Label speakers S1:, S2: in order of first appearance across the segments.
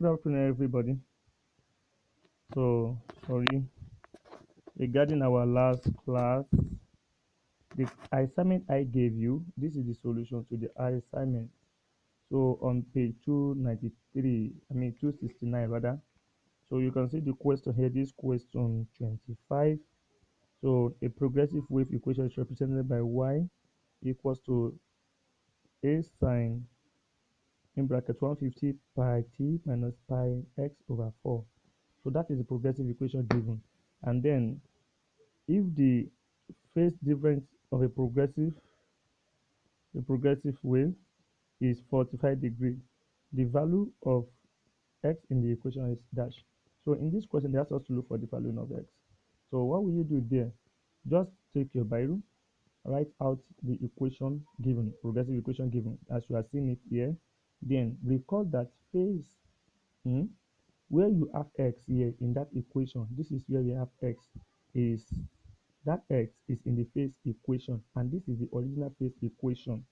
S1: Good afternoon, everybody. So, sorry, regarding our last class, the assignment I gave you, this is the solution to the assignment. So, on page 269 rather. So, you can see the question here, this question 25. So, a progressive wave equation is represented by y equals to a sine in bracket 150 pi t minus pi x over 4. So, that is the progressive equation given. And then if the phase difference of a progressive wave is 45 degrees, the value of x in the equation is dash. So in this question, they ask us to look for the value of x. So what will you do there? Just take your biro, write out the equation given, progressive equation given, as you are seeing it here. Then recall that phase where you have x here in that equation, this is where we have x, is that x is in the phase equation, and this is the original phase equation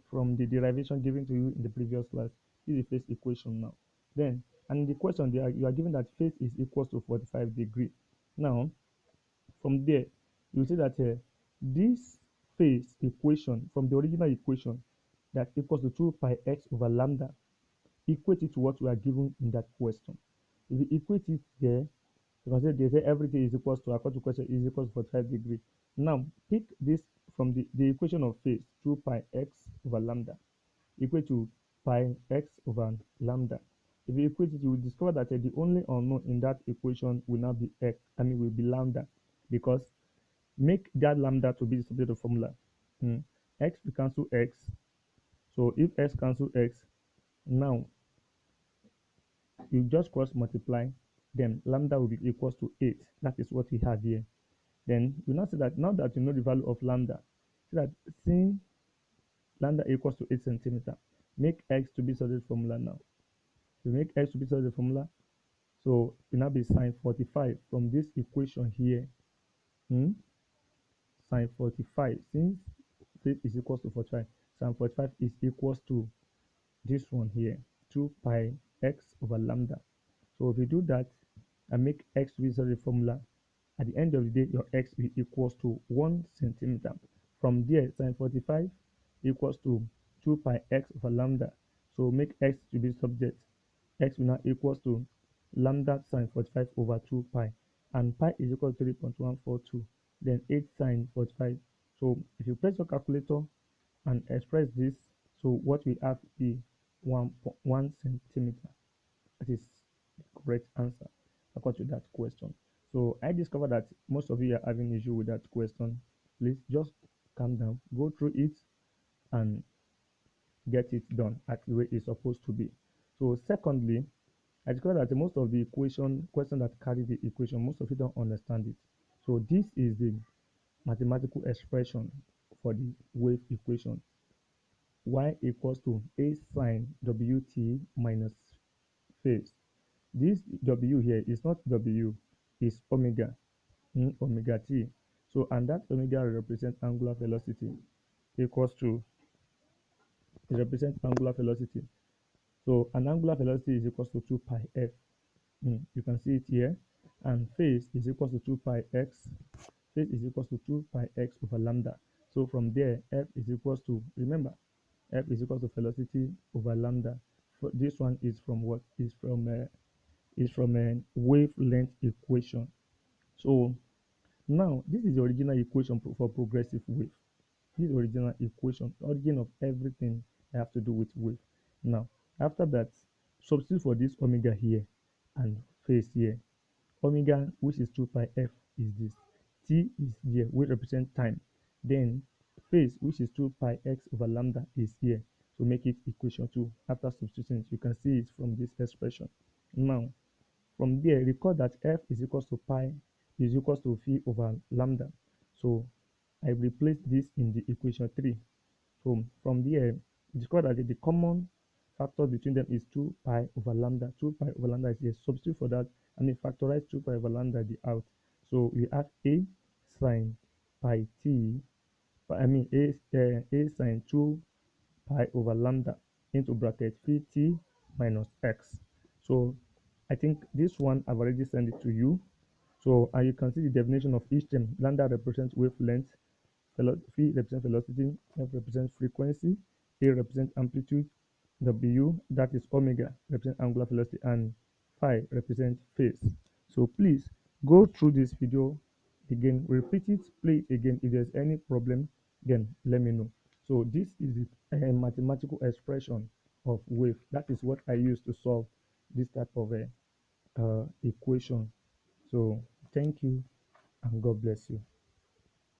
S1: from the derivation given to you in the previous class. This is the phase equation now. Then, and in the question there, you are given that phase is equal to 45 degrees. Now, from there, you see that this phase equation from the original equation that equals to 2 pi x over lambda, equate it to what we are given in that question. If you equate it there, you can say they say everything is equals to, according to question, is equals to 45 degrees. Now pick this from the equation of phase, 2 pi x over lambda equal to pi x over lambda. If you equate it, you will discover that the only unknown in that equation will now be x, will be lambda, because make that lambda to be the subject of formula. X will cancel x. So if x cancel x, now you just cross multiply, then lambda will be equals to 8. That is what we have here. Then we now see that now that you know the value of lambda, see that since lambda equals to 8 centimeter, make x to be subject formula now. We make x to be subject formula, so it now be sine 45 from this equation here. Sine 45, since faith is equals to 45, sine 45 is equals to this one here, 2 pi x over lambda. So if you do that and make x to be the formula, at the end of the day, your x will equals to 1 centimeter. From there, sine 45 equals to 2 pi x over lambda. So make x to be subject. X will now equals to lambda sine 45 over 2 pi. And pi is equal to 3.142. Then 8 sine 45. So if you press your calculator and express this, so what we have is 1 centimeter. That is the correct answer according to that question. So I discovered that most of you are having issue with that question. Please just calm down, go through it, and get it done at the way it's supposed to be. So secondly, I discovered that most of the question that carry the equation, most of you don't understand it. So this is the mathematical expression for the wave equation. Y equals to a sine wt minus phase. This w here is not w, is omega, omega t. So, and that omega represents angular velocity equals to, it represents angular velocity. So an angular velocity is equals to 2 pi f. You can see it here. And phase is equals to 2 pi x. Phase is equals to 2 pi x over lambda. So from there, f is equals to, remember, f is equals to velocity over lambda. This one is from what? Is from a wavelength equation. So now this is the original equation for progressive wave. This is the original equation, origin of everything I have to do with wave. Now after that, substitute for this omega here and phase here. Omega, which is 2 pi f, is this. T is here, which represent time. Then phase, which is 2 pi x over lambda, is here. So make it equation 2. After substituting it, you can see it from this expression. Now from there, recall that f is equals to pi is equals to phi over lambda. So I replace this in the equation 3. So from there, discover that the common factor between them is 2 pi over lambda. 2 pi over lambda is here. Substitute for that, factorize 2 pi over lambda the out. So we have a sine pi t, a sine 2 pi over lambda into bracket phi t minus x. So I think this one I've already sent it to you. So and you can see the definition of each term. Lambda represents wavelength, V represents velocity, F represents frequency, A represents amplitude, W, that is omega, represents angular velocity, and phi represents phase. So please go through this video again, repeat it, play it again. If there's any problem, then let me know. So this is a mathematical expression of wave. That is what I use to solve this type of equation. So thank you and God bless you.